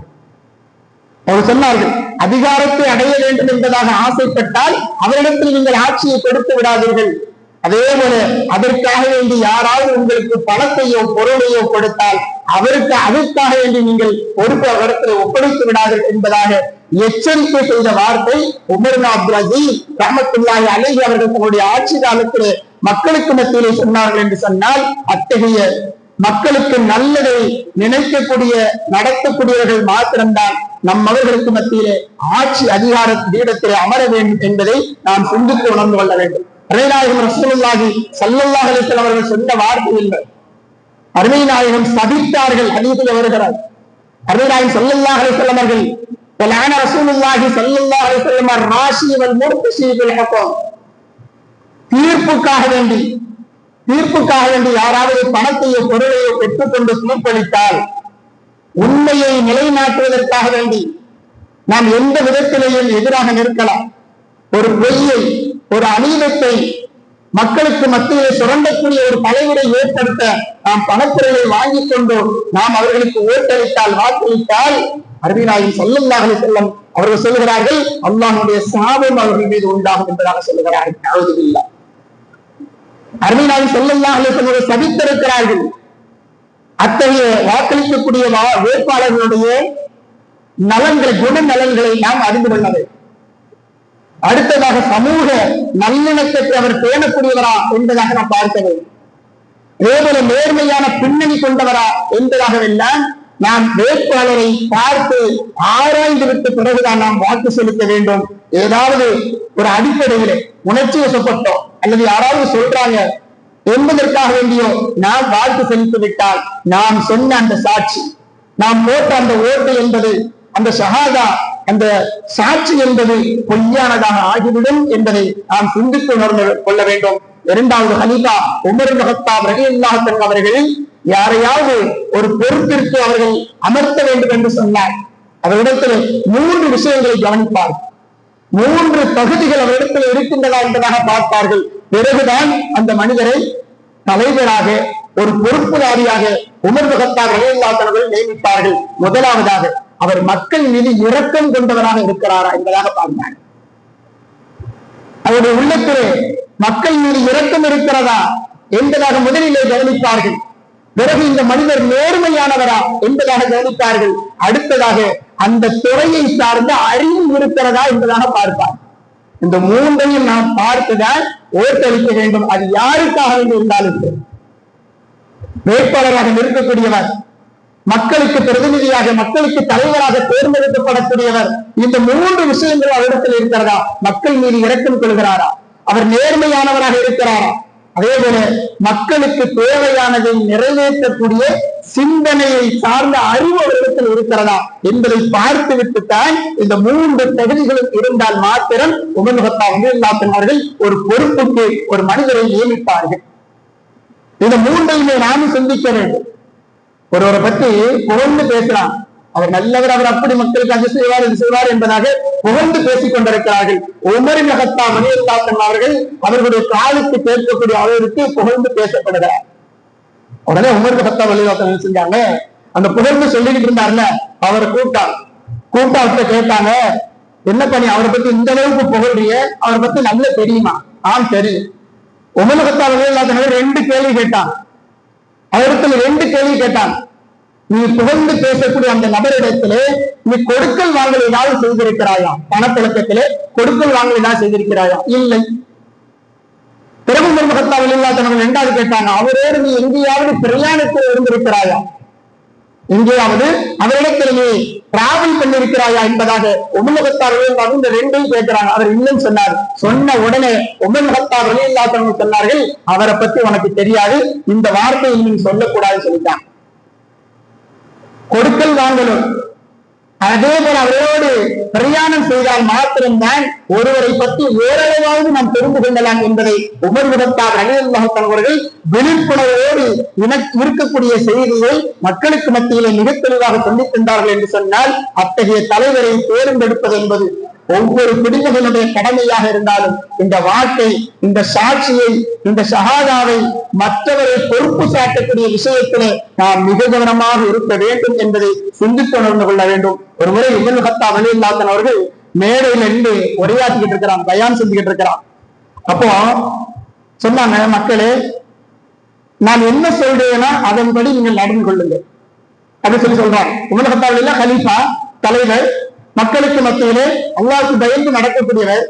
அவர் சொன்னார்கள், அதிகாரத்தை அடைய வேண்டும் என்பதாக ஆசைப்பட்டால் அவரிடத்தில் நீங்கள் ஆட்சியை கொடுத்து விடாதீர்கள். அதே போல அதற்காக வேண்டி யாராவது உங்களுக்கு பணத்தையோ பொருளையோ கொடுத்தால் அவருக்கு அதற்காக வேண்டி நீங்கள் பொறுப்பு அவரிடத்தில் ஒப்படைத்து விடாதீர்கள் என்பதாக எச்சரிக்கை செய்த வார்த்தை உமர் இப்னு அப்துல் அசீஸ் ரஹ்மத்துல்லாஹி அலைஹி அவர்கள் தன்னுடைய ஆட்சி காலத்தில் மக்களுக்கு மத்தியிலே சொன்னார்கள் என்று சொன்னால், அத்தகைய மக்களுக்கு நல்லதை நினைக்கக்கூடிய நடத்தக்கூடியவர்கள் மாத்திரம்தான் அவர்களுக்கு மத்தியிலே ஆட்சி அதிகார பீடத்திலே அமர வேண்டும் என்பதை நாம் சிந்தித்து உணர்ந்து கொள்ள வேண்டும். அருமைநாயகம் ரசூலுல்லாஹி ஸல்லல்லாஹு அலைஹி வஸல்லம் அவர்கள் சொன்ன வார்த்தை இல்லை. அருமைநாயகம் சபித்தார்கள். ஹதீஸில் வருகிறார், அருமைநாயகம் ஸல்லல்லாஹு அலைஹி வஸல்லம் அவர்கள் வலஅன ரசூலுல்லாஹி ஸல்லல்லாஹு அலைஹி வஸல்லம் ar-ராஷி வல் முர்தஷி பில் ஹுக்ம், தீர்ப்புக்காக வேண்டி யாராவது பணத்தையோ பொருளையோ பெற்றுக்கொண்டு தீர்ப்பளித்தால், உண்மையை நிலைநாட்டுவதற்காக வேண்டி நாம் எந்த விதத்திலேயும் எதிராக நிற்கலாம். ஒரு பொய்யை, ஒரு அநீதத்தை மக்களுக்கு மத்தியிலே சுரண்டக்கூடிய ஒரு தலைவரை ஏற்படுத்த நாம் பணப்பொருளை வாங்கிக் கொண்டு நாம் அவர்களுக்கு ஓட்டளித்தால், வாக்களித்தால், அருமைநாயகம் ஸல்லல்லாஹு அலைஹி வஸல்லம் அவர்கள் சொல்கிறார்கள், அல்லாஹ்வுடைய சாபம் அவர்கள் மீது உண்டாகும் என்பதாக சொல்லுகிறார்கள். அவுதுபில்லாஹ். அருமைநாயகம் ஸல்லல்லாஹு அலைஹி வஸல்லம் சபித்திருக்கிறார்கள். அத்தகைய வாக்களிக்கக்கூடிய வேட்பாளர்களுடைய நலன்களை, குணநலன்களை நாம் அறிந்து கொள்ள வேண்டும். அடுத்ததாக சமூக நல்லிணக்கத்தை அவர் பேணக்கூடியவரா என்பதாக நாம் பார்க்க வேண்டும். அதேபோல நேர்மையான பின்னணி கொண்டவரா என்பதாகவெல்லாம் நாம் வேட்பாளரை பார்த்து ஆராய்ந்து விட்ட பிறகுதான் நாம் வாக்கு செலுத்த வேண்டும். ஏதாவது ஒரு அடிப்படையிலே உணர்ச்சி வசப்பட்டோம் அல்லது யாராவது சொல்றாங்க என்பதற்காக வேண்டியோ நாம் வாக்கு செலுத்தி விட்டால் நாம் சொன்ன அந்த சாட்சி, நாம் போட்ட அந்த ஓட்டு என்பது, அந்த ஷஹாதா, அந்த சாட்சி என்பது பொய்யானதாக ஆகிவிடும் என்பதை நாம் சிந்தித்து உணர்ந்து கொள்ள வேண்டும். இரண்டாவது ஹலீஃபா உமர் இப்னு கத்தாப் ரலியல்லாஹு அன்ஹு அவர்கள் யாரையாவது ஒரு பொறுப்பிற்கு அவர்கள் அமர்த்த வேண்டும் என்று சொன்னார். அவரிடத்தில் 3 விஷயங்களை கவனிப்பார். 3 தகுதிகள் அவரிடத்தில் இருக்கின்றதா என்பதாக பார்ப்பார்கள். பிறகுதான் அந்த மனிதரை தலைவராக, ஒரு பொறுப்புதாரியாக உமர் பின் கத்தாப் ரலியல்லாஹு அன்ஹு நியமித்தார்கள். முதலாவதாக அவர் மக்கள் மீது இரக்கம் கொண்டவராக இருக்கிறாரா என்பதாக பார்த்தார். அவருடைய உள்ளத்திலே மக்கள் மீது இரக்கம் இருக்கிறதா என்பதாக முதலிலே கவனிப்பார்கள். பிறகு இந்த மனிதர் நேர்மையானவரா என்பதாக கவனிப்பார்கள். அடுத்ததாக அந்த துறையை சார்ந்த அறிவு இருக்கிறதா என்பதாக பார்ப்பார். இந்த 3ஐயும் நாம் பார்த்துதான் ஓட்டளிக்க வேண்டும். அது யாருக்காக இருந்தாலும் வேட்பாளராக நிற்கக்கூடியவர், மக்களுக்கு பிரதிநிதியாக, மக்களுக்கு தலைவராக தேர்ந்தெடுக்கப்படக்கூடியவர், இந்த 3 விஷயங்கள் அவரிடத்தில் இருக்கிறதா? மக்கள் மீது இரக்கம் கொள்கிறாரா? அவர் நேர்மையானவராக இருக்கிறாரா? அதே போல மக்களுக்கு தேவையானதை நிறைவேற்றக்கூடிய சிந்தனையை சார்ந்த அறிவு அவரிடத்தில் இருக்கிறதா என்பதை பார்த்துவிட்டுத்தான் இந்த 3 தகுதிகளும் இருந்தால் மாத்திரம் உமர் பின் கத்தாப் ரலியல்லாஹு அன்ஹு அவர்கள் ஒரு பொறுப்புக்கு ஒரு மனிதரை நியமிப்பார்கள். இந்த 3ஐயுமே நாமும் சிந்திக்க வேண்டும். ஒருவரை பற்றி புகழ்ந்து பேசலாம், அவர் நல்லவர், அவர் அப்படி மக்களுக்கு அது செய்வார் இது செய்வார் என்பதாக புகழ்ந்து பேசிக் கொண்டிருக்கிறார்கள். உமர் பின் கத்தாப் ரலியல்லாஹு அன்ஹு அவர்கள் அவர்களுடைய காலுக்கு கேட்கக்கூடிய அளவிற்கு புகழ்ந்து பேசப்படுகிறார். உடனே உமர் பின் கத்தாப் ரலியல்லாஹு அன்ஹு செஞ்சாங்க, அந்த புகழ்ந்து சொல்லிக்கிட்டு இருந்தாருல, அவரை கூட்டாட்ட கேட்டாங்க, என்ன பண்ணி அவரை பத்தி இந்த அளவுக்கு புகழ்றிய, அவரை பத்தி நல்ல தெரியுமா? ஆம் தெரியும். உமர் பின் கத்தாப் ரலியல்லாஹு அன்ஹு 2 கேள்வி கேட்டான். அவரிடத்துல 2 கேள்வி கேட்டான். நீ புகழ்ந்து பேசக்கூடிய அந்த நபரிடத்திலே நீ கொடுக்கல் வாங்கல் ஏதாவது செய்திருக்கிறாயா? பணப்பழக்கத்திலே கொடுக்கல் வாங்கல் ஏதாவது செய்திருக்கிறாயா? இல்லை. பிறகு உமர் பின் கத்தாப் ரலியல்லாஹு அன்ஹு 2வது கேட்டாங்க, அவரோடு நீ எங்கேயாவது பிரயாணத்தில் இருந்திருக்கிறாயா? எங்கேயாவது அவரிடத்தில் நீ டிராவல் பண்ணிருக்கிறாயா என்பதாக உமர் பின் கத்தாப் ரலியல்லாஹு அன்ஹு இந்த 2ஐயும் கேட்கிறாங்க. அவர் இல்லைன்னு சொன்னார். சொன்ன உடனே உமர் பின் கத்தாப் ரலியல்லாஹு அன்ஹு சொன்னார்கள், அவரை பத்தி உனக்கு தெரியாது, இந்த வார்த்தையை நீ சொல்லக்கூடாதுன்னு சொல்லிட்டான். கொடுக்கல் வாங்கலும் அதே போல அவரோடு பிரயாணம் செய்தால் மாத்திரம்தான் ஒருவரை பற்றி ஓரளவாவது நாம் தெரிந்து கொள்ளலாம் என்பதை உமர் பின் கத்தாப் ரலியல்லாஹு அன்ஹு அவர்கள் விழிப்புணர்வோடு இருக்கக்கூடிய செய்தியை மக்களுக்கு மத்தியிலே மிக தெளிவாக சொல்லித் தந்தார்கள் என்று சொன்னால், அத்தகைய தலைவரை தேர்ந்தெடுப்பது என்பது ஒவ்வொரு குடிமகனுடைய கடமையாக இருந்தாலும் இந்த வாக்கை, இந்த சாட்சியை, இந்த ஷஹாதாவை மற்றவரை பொறுப்பு சாட்டக்கூடிய விஷயத்திலே நாம் மிக கவனமாக இருக்க வேண்டும் என்பதை சிந்தித்து உணர்ந்து கொள்ள வேண்டும். ஒரு முறை உமர் பின் கத்தாப் ரலியல்லாஹு அன்ஹு அவர்கள் மேடையில இருந்து உரையாற்றிக்கிட்டு இருக்கிறான், பயான் செஞ்சுக்கிட்டு இருக்கிறான். அப்போ சொன்னாங்க, மக்களே நான் என்ன சொல்றேன்னா அதன்படி நீங்கள் நடந்து கொள்ளுங்க அப்படின்னு சொல்லி சொல்றாங்க. உமர் பின் கத்தாப் ரலியல்லாஹு கலீஃபா, தலைவர், மக்களுக்கு மத்தியிலே அல்லாஹ்வுக்கு பயந்து நடக்கக்கூடியவர்.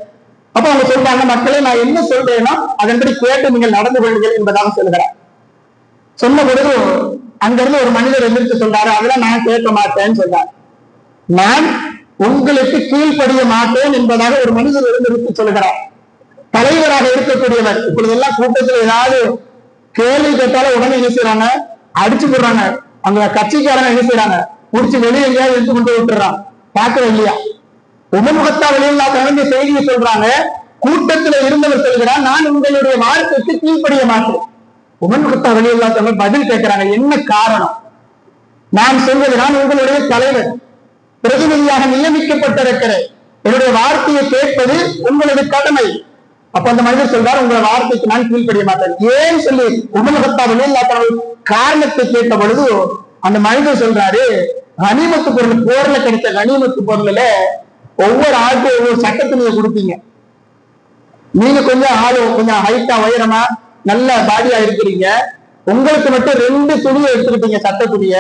அப்ப அவங்க சொல்றாங்க, மக்களே நான் என்ன சொல்றேன்னா அதன்படி கேட்டு நீங்கள் நடந்து கொள்ளுங்கள் என்பதாக சொல்கிறார். சொன்ன பொழுது அங்கிருந்து ஒரு மனிதர் எதிர்த்து சொல்றாரு, அதெல்லாம் நான் கேட்க மாட்டேன்னு சொல்றார். நான் உங்களுக்கு கீழ்ப்படிய மாட்டேன் என்பதாக ஒரு மனிதர் எதிர்த்து சொல்கிறார். தலைவராக இருக்கக்கூடியவர் இப்பொழுது எல்லாம் கூட்டத்தில் ஏதாவது கேள்வி கேட்டாலும் உடனே என்ன செய்யறாங்க, அடிச்சு போடுறாங்க. அங்க கட்சிக்காரங்க என்ன செய்யறாங்க, முடிச்சு வெளியே எங்கேயாவது எடுத்து கொண்டு விட்டுறான். பாக்குறோம் இல்லையா? உமர் பின் கத்தாப் ரலியல்லாஹு அன்ஹு செய்தியை சொல்றாங்க, கூட்டத்தில் இருந்தவர் சொல்கிறார், நான் உங்களுடைய வார்த்தைக்கு கீழ்ப்படிய மாட்டேன். உமர் பின் கத்தாப் ரலியல்லாஹு அன்ஹு பதில் கேட்கிறாங்க, என்ன காரணம்? நான் சொல்வது, நான் உங்களுடைய தலைவர், பிரதிநிதியாக நியமிக்கப்பட்டிருக்கிறேன், என்னுடைய வார்த்தையை கேட்பது உங்களது கடமை. அப்ப அந்த மனிதர் சொல்றார், உங்களை வார்த்தைக்கு நான் கீழ்ப்படிய மாட்டேன். ஏன் சொல்லி உமர் பின் கத்தாப் ரலியல்லாஹு அன்ஹு காரணத்தை கேட்ட பொழுது அந்த மனிதர் சொல்றாரு, கனிமத்து பொருள், போர்ல கிடைத்த கனிமத்து பொருள்ல ஒவ்வொரு ஆளுக்கும் ஒவ்வொரு சட்டத்துணியை கொடுப்பீங்க. நீங்க கொஞ்சம் ஹைட்டா உயரமா நல்ல பாடியா இருக்கிறீங்க, உங்களுக்கு மட்டும் 2 துணியை எடுத்துக்கிட்டீங்க, சட்ட துணிய.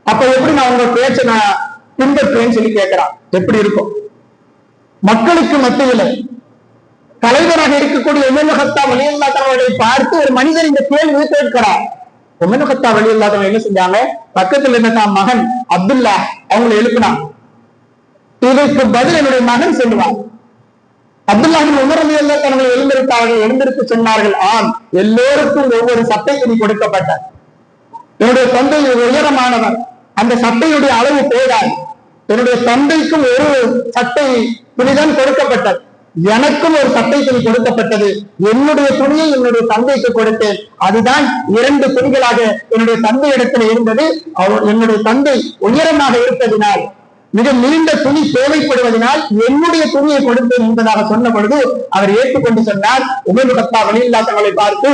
அப்ப எப்படி நான் உங்க பேச்ச நான் பின்பற்றேன்னு சொல்லி கேட்கிறான். எப்படி இருக்கும்? மக்களுக்கு மத்தியில தலைவராக இருக்கக்கூடிய உமர் பின் கத்தாப் ரலியல்லாஹு அன்ஹு பார்த்து ஒரு மனிதர் இந்த கேள்வியை கேட்கிறார். உமர் பின் கத்தாப் ரலியல்லாஹு அன்ஹு என்ன செஞ்சாங்க, பக்கத்துல இருந்த தான் மகன் அப்துல்லா அவங்களை எழுப்பினான். இதற்கு பதில் என்னுடைய மகன் சொல்லுவான். அப்துல்லா உமர் ரலியல்லாஹு அன்ஹு எழுந்திருத்தார்கள். எழுந்திருக்கு சொன்னார்கள், ஆம், எல்லோருக்கும் ஒவ்வொரு சட்டை துணி கொடுக்கப்பட்டார். என்னுடைய தந்தை உயரமானவர், அந்த சட்டையுடைய அளவு போதாது. என்னுடைய தந்தைக்கும் ஒரு சட்டை துணிதான் கொடுக்கப்பட்டது, எனக்கும் ஒரு சட்டை துணி கொடுக்கப்பட்டது. என்னுடைய துணியை என்னுடைய தந்தைக்கு கொடுத்தேன். அதுதான் 2 துணிகளாக என்னுடைய தந்தை இடத்துல இருந்தது. என்னுடைய தந்தை உயரமாக இருப்பதினால் மிக நீண்ட துணி தேவைப்படுவதனால் என்னுடைய துணியை கொடுத்தேன் என்பதாக சொன்ன பொழுது அவர் ஏற்றுக்கொண்டு சொன்னார். உமர் கத்தாப் ரலியல்லாஹு தங்களை பார்த்து,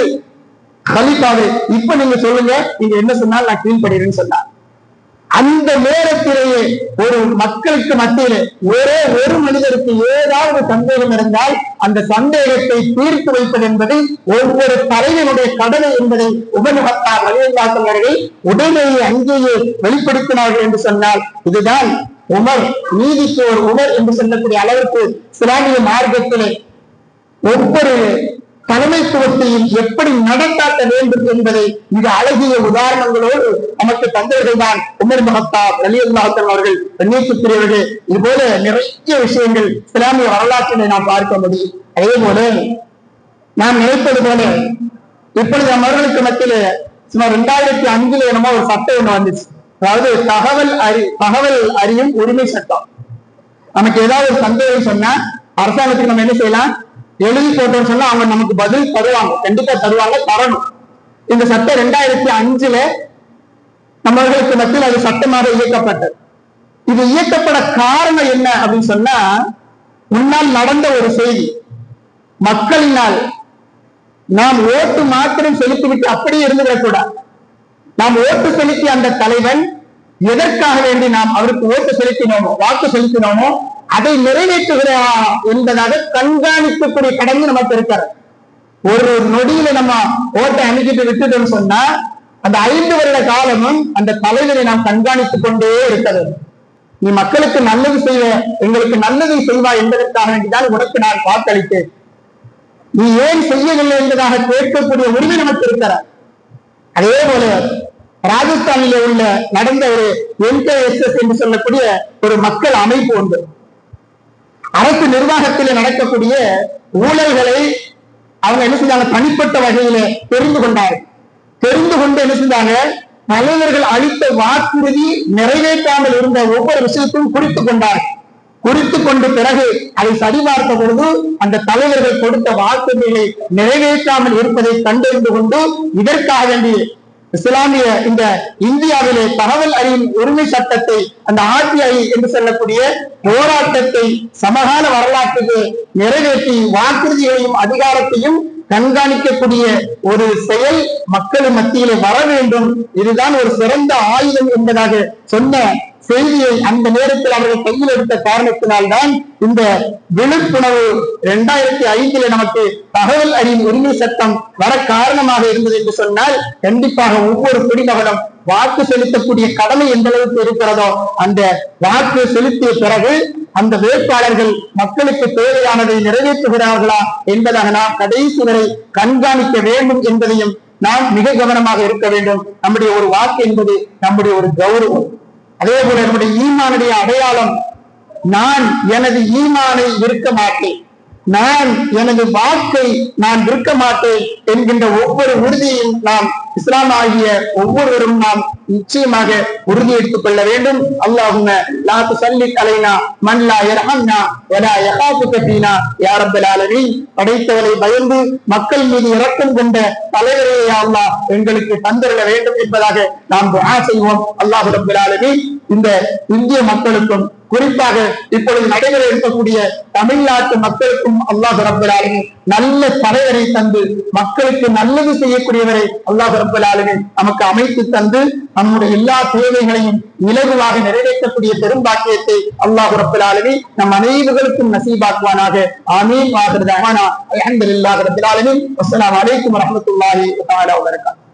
கலீஃபாவே, இப்ப நீங்க சொல்லுங்க, நீங்க என்ன சொன்னால் நான் கீழ்ப்படுகிறேன்னு சொன்னார். அந்த நேரத்திலேயே ஒரு மக்களுக்கு மத்தியிலே ஒரே ஒரு மனிதருக்கு ஏதாவது சந்தேகம் இருந்தால் அந்த சந்தேகத்தை தீர்த்து வைப்பது என்பது ஒவ்வொரு தலைவனுடைய கடமை என்பதை உமர் கத்தாப் ரலியல்லாஹு அவர்கள் உடனேயே அங்கேயே வெளிப்படுத்தினார்கள் என்று சொன்னால் இதுதான் உமர், நீதிக்கு ஒரு உமர் என்று சொல்லக்கூடிய அளவுக்கு இஸ்லாமிய மார்க்கத்திலே ஒவ்வொரு தலைமைத்துவத்தையும் எப்படி நடத்தாட்ட வேண்டும் என்பதை மிக அழகிய உதாரணங்களோடு நமக்கு தந்தவர்கள் தான் உமர் கத்தாப் ரலியல்லாஹு அவர்கள். கண்ணியத்துக்குரியவர்களே, இது போல நிறைய விஷயங்கள் இஸ்லாமிய வரலாற்றினை நாம் பார்க்க முடியும். அதே போல நாம் நினைப்பது போல இப்பொழுது அவர்களுக்கு மத்தியில சுமார் 2005 என்னமோ ஒரு சட்டம் ஒண்ணு வந்துச்சு. அதாவது தகவல் அறியும் உரிமை சட்டம். நமக்கு ஏதாவது ஒரு சந்தேகம் சொன்னா அரசாங்கத்துக்கு நம்ம என்ன செய்யலாம், எழுதி போட்டோம்னு சொன்னா அவங்க நமக்கு பதில் தருவாங்க, கண்டிப்பா தருவாங்க, தரணும். இந்த சட்டம் 2005 நம்மளுக்கு மத்தியில் அது சட்டமாக இயக்கப்பட்டது. இது இயக்கப்பட காரணம் என்ன அப்படின்னு சொன்னா, முன்னால் நடந்த ஒரு செய்தி, மக்களினால் நாம் ஓட்டு மாத்திரம் செலுத்திவிட்டு அப்படியே இருந்துவிடக்கூடாது. நாம் ஓட்டு செலுத்தி அந்த தலைவன் எதற்காக வேண்டி நாம் அவருக்கு ஓட்டு செலுத்தினோமோ, வாக்கு செலுத்தினோமோ அதை நிறைவேற்றுகிறா என்பதாக கண்காணிக்கக்கூடிய கடமை நமக்கு இருக்கிறது. ஒரு நொடியில நம்ம ஓட்டை அணுகிட்டு விட்டுட்டோம்னு சொன்னா அந்த 5 வருட காலமும் அந்த தலைவரை நாம் கண்காணித்துக் கொண்டே இருக்கிறது. நீ மக்களுக்கு நல்லது செய்வ, எங்களுக்கு நல்லதை செய்வா என்பதற்காக வேண்டிதான் உனக்கு நான் வாக்களித்தேன், நீ ஏன் செய்யவில்லை என்பதாக கேட்கக்கூடிய உரிமை நமக்கு இருக்கிறார். அதே போல ராஜஸ்தானிலே உள்ள நடந்த ஒரு NKSS என்று சொல்லக்கூடிய ஒரு மக்கள் அமைப்பு உண்டு. அரசு நிர்வாகத்தில் நடக்கக்கூடிய ஊழல்களை அவங்க என்ன செஞ்சாங்க, தனிப்பட்ட வகையில தெரிந்து கொண்டார்கள். தெரிந்து கொண்டு என்ன செஞ்சாங்க, தலைவர்கள் அளித்த வாக்குறுதி நிறைவேற்றாமல் இருந்த ஒவ்வொரு விஷயத்தையும் குறித்துக் கொண்டார்கள். குறித்து கொண்டு பிறகு அதை சரிபார்த்த பொழுது அந்த தலைவர்கள் கொடுத்த வாக்குறுதிகளை நிறைவேற்றாமல் இருப்பதை கண்டறிந்து கொண்டு இதற்காக வேண்டிய இஸ்லாமிய இந்த இந்தியாவிலே தகவல் அறியும் உரிமை சட்டத்தை, அந்த RTI என்று சொல்லக்கூடிய போராட்டத்தை சமகால வரலாற்றுக்கு நிறைவேற்றி வாக்குறுதிகளையும் அதிகாரத்தையும் கண்காணிக்கக்கூடிய ஒரு செயல் மக்கள் மத்தியிலே வர வேண்டும், இதுதான் ஒரு சிறந்த ஆயுதம் என்பதாக சொன்ன செய்தியை அந்த நேரத்தில் அவர்கள் கையில் எடுத்த காரணத்தினால்தான் இந்த விழிப்புணர்வு 2005 நமக்கு தகவல் அறியும் உரிமை சட்டம் வர காரணமாக இருந்தது என்று சொன்னால், கண்டிப்பாக ஒவ்வொரு குடிமகனும் வாக்கு செலுத்தக்கூடிய கடமை எந்த அளவுக்கு இருக்கிறதோ அந்த வாக்கு செலுத்திய பிறகு அந்த வேட்பாளர்கள் மக்களுக்கு தேவையானதை நிறைவேற்றுகிறார்களா என்பதாக நாம் கடைசி வரை கண்காணிக்க வேண்டும் என்பதையும் நாம் மிக கவனமாக இருக்க வேண்டும். நம்முடைய ஒரு வாக்கு என்பது நம்முடைய ஒரு கௌரவம். அதே போல நம்முடைய ஈமானுடைய அடையாளம், நான் எனது ஈமானை விற்க மாட்டேன், நான் எனது வாக்கை நான் விற்க மாட்டேன் என்கின்ற ஒவ்வொரு உறுதியையும் நாம் இஸ்லாம் ஆகிய ஒவ்வொருவரும் நாம் நிச்சயமாக உறுதி எடுத்துக் கொள்ள வேண்டும். அல்லாஹும்ம லா துஸல்லித் அலைனா மன் லா யர்ஹம்னா வலா யகாஃபுக ஃபீனா யா ரப்பல் ஆலமீன். படைத்தவரை பயந்து மக்கள் மீது இரக்கம் கொண்ட தலைவரே யா அல்லாஹ் எங்களுக்கு தந்தருள வேண்டும் என்பதாக நாம் துஆ செய்வோம். அல்லாஹ் ரப்பல் ஆலமீன் இந்த இந்திய மக்களுக்கும் குறிப்பாக இப்பொழுது நடைபெற இருக்கக்கூடிய தமிழ்நாட்டு மக்களுக்கும் அல்லாஹ் ரப்பல் ஆலமீன் நல்ல தலைவரை தந்து மக்களுக்கு நல்லது செய்யக்கூடியவரை அல்லாஹ் ரப்பல் ஆலமீன் நமக்கு அமைத்து தந்து நம்முடைய எல்லா தேவைகளையும் இலகுவாக நிறைவேற்றக்கூடிய பெரும்பாக்கியத்தை அல்லாஹ் ரப்பல் ஆலமீன் நம் அனைவருக்கும் நசீபாக்குவானாக. ஆமீன். வாஹிரு தஅவானா அல்ஹம்துலில்லாஹி ரப்பில் ஆலமீன். வஸ்ஸலாமு அலைக்கும் வரஹ்மத்துல்லாஹி வபரகாத்துஹு.